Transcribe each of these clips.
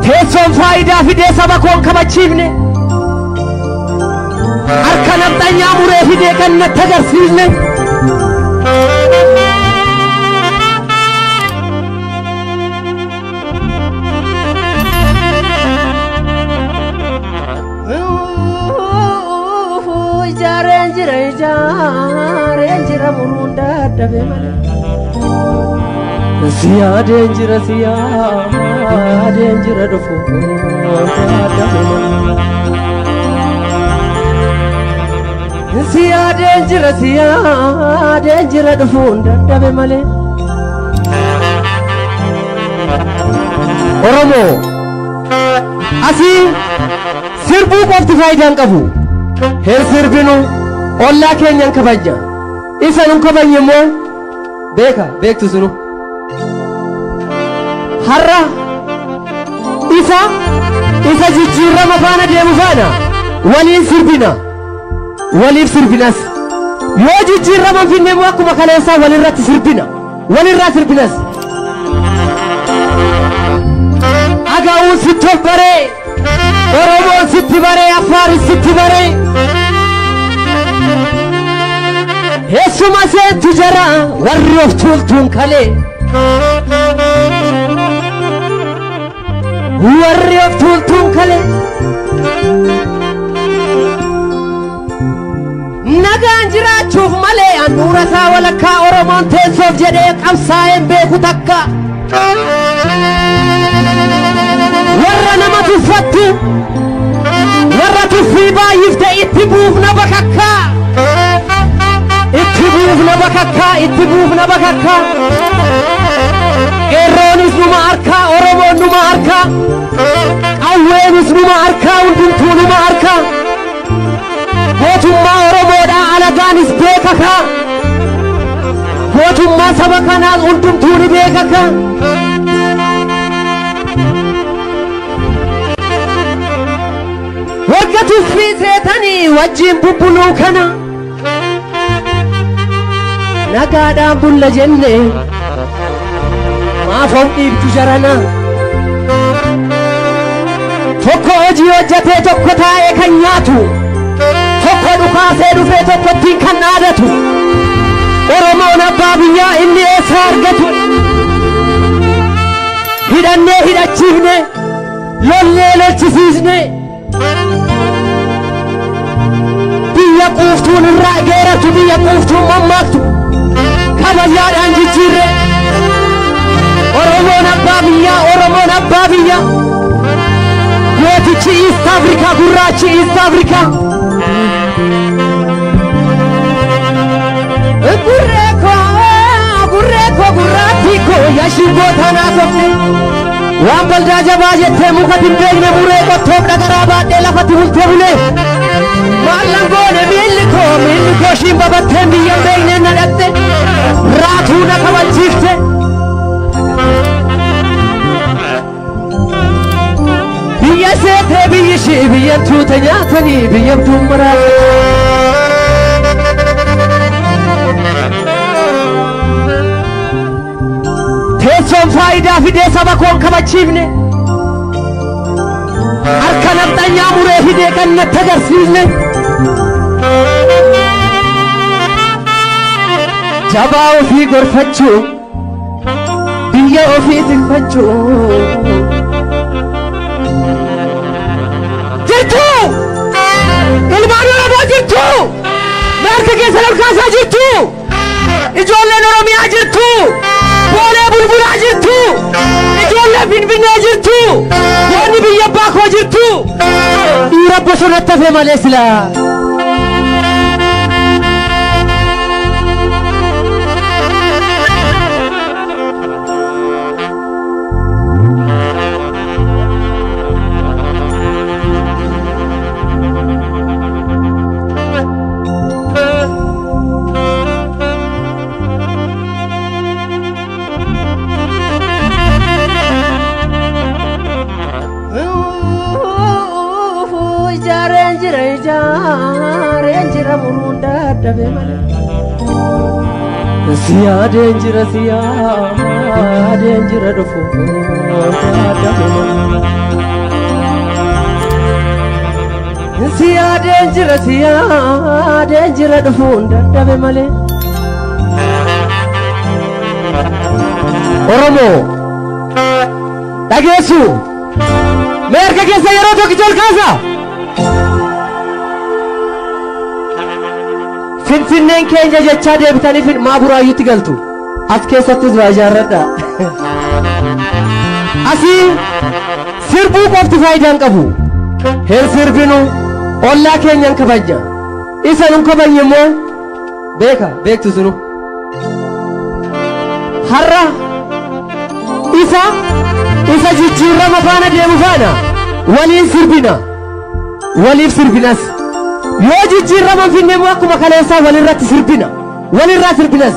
Teessoon faayidaa fidee saba koon kabachiifne harka nafxanyaa muree fidee kan natti agarsiisne ijaareen jira muruun dadhabe malee siyaadeen jira dhufuun dadhabe malee siyaadeen jira dhufuun dadhabe malee Oromoo asii sirbuu qofti faayidaan qabu Her sirbinu ollaa keenyan kabajja isa nun kabajne immoo beektu sunu har'a isa jijjiirama faana deemu faana waliif sirbinas yoo jijjiirama finne immoo akkuma kaleessaa walirraa sirbinas agaa'uun sitti of baree Oromoon sitti baree Afaaris sitti baree Heessuma seentu jara warri of tuultuun kalee nagaan jiraachuuf malee handhuura isaa walakkaa Oromoon teessoof jedhee qabsaa'een beeku takka warra nama tuffattu warra tuffii baay'ifte itti buufna bakakkaa itti buufna bakakkaa qeerroonis numa harkaa Oromoon numa harkaa qawweenis numa harkaa hundumtuu numa harkaa mootummaa Oromoodhaa alagaanis beekakaa mootummaa saba kanaas hundumtuu ni beekakaa wagga tuffii seetanii wajjin bubbuluu kana nagaadhaan bulla jenne maafoon dhiibdu jarana tokko hojii hojjatee tokko taa'ee kan nyaatu tokko dhukaasee dhufee tokko ittiin kan dhaadatu Oromoon abbaa biyyaa inni eessaa argatu hidhannee hidhachiifne lollee lolchisiisne biyya quuftuun irraa geeratu biyya quuftuun mammaaktu kabajaadhaan jijjiirre Oromoon abbaa biyyaa gootichi East Africa gurraachi East Africa gurreeko gurraatti koo yashingoo tanaa tokko waan baldaa jabaa jettee mukatti hin beekne muree qottoof dhagaraa baadhee lafatti bultee bulee maallan goone miilli koo shiin babattee biyya hin beekne na dhaqxe raatuu na kabachiifte biyya seetee biyyi ishii biyyattuu ta nyaatanii biyyattuun maraate teessoon faayidaa fidee saba koon kabachiifne harka nafxanyaa muree fidee kan natti agarsiisne jabaa ofii gorfachuu biyya ofii tinfachuu jirtu ilmaan Oromoo jirtu harka keessa olkaasaa jirtu ijoolleen Oromiyaa jirtu boolee bulbulaa jirtu ijoollee Finfinnee jirtu wanni biyya abbaa koo jirtu dhiira bosonatti hafe malee silaa Siya dangerous rufo Siya dangerous rufo dabe male Oromo Dagesu Merka kesa yero to kijol kasa Finfinneen keenya jechaa deebitanii fin maaburaayuutti galtu as keessattis waa ijaarradha asii sirbuu qofti faayidaan qabu hin sirbinu ollaa keenyan kabajja isa nun kabajne immoo beektu sunu har'a isa jijjiirama faana deemu faana waliin sirbina waliif sirbinas yoo jijjiirama finne immoo akkuma kaleessaa walirratti sirbina walirraa sirbinas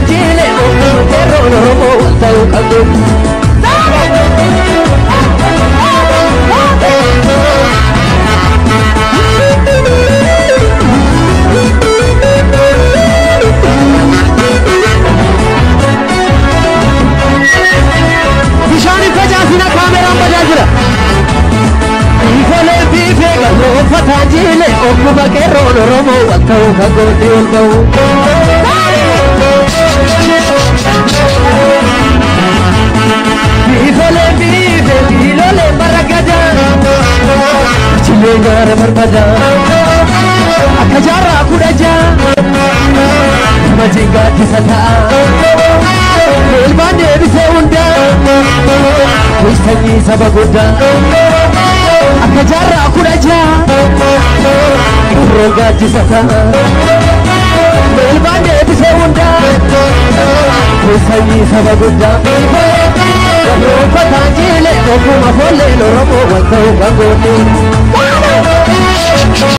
Chile, ستا الباني بسوندا ويستني سبقودا أكجارا كوراجا روغا جستا الباني بسوندا ويستني سبقودا روغا تانجيلي وكما فولي لرمو وانتو غاغوني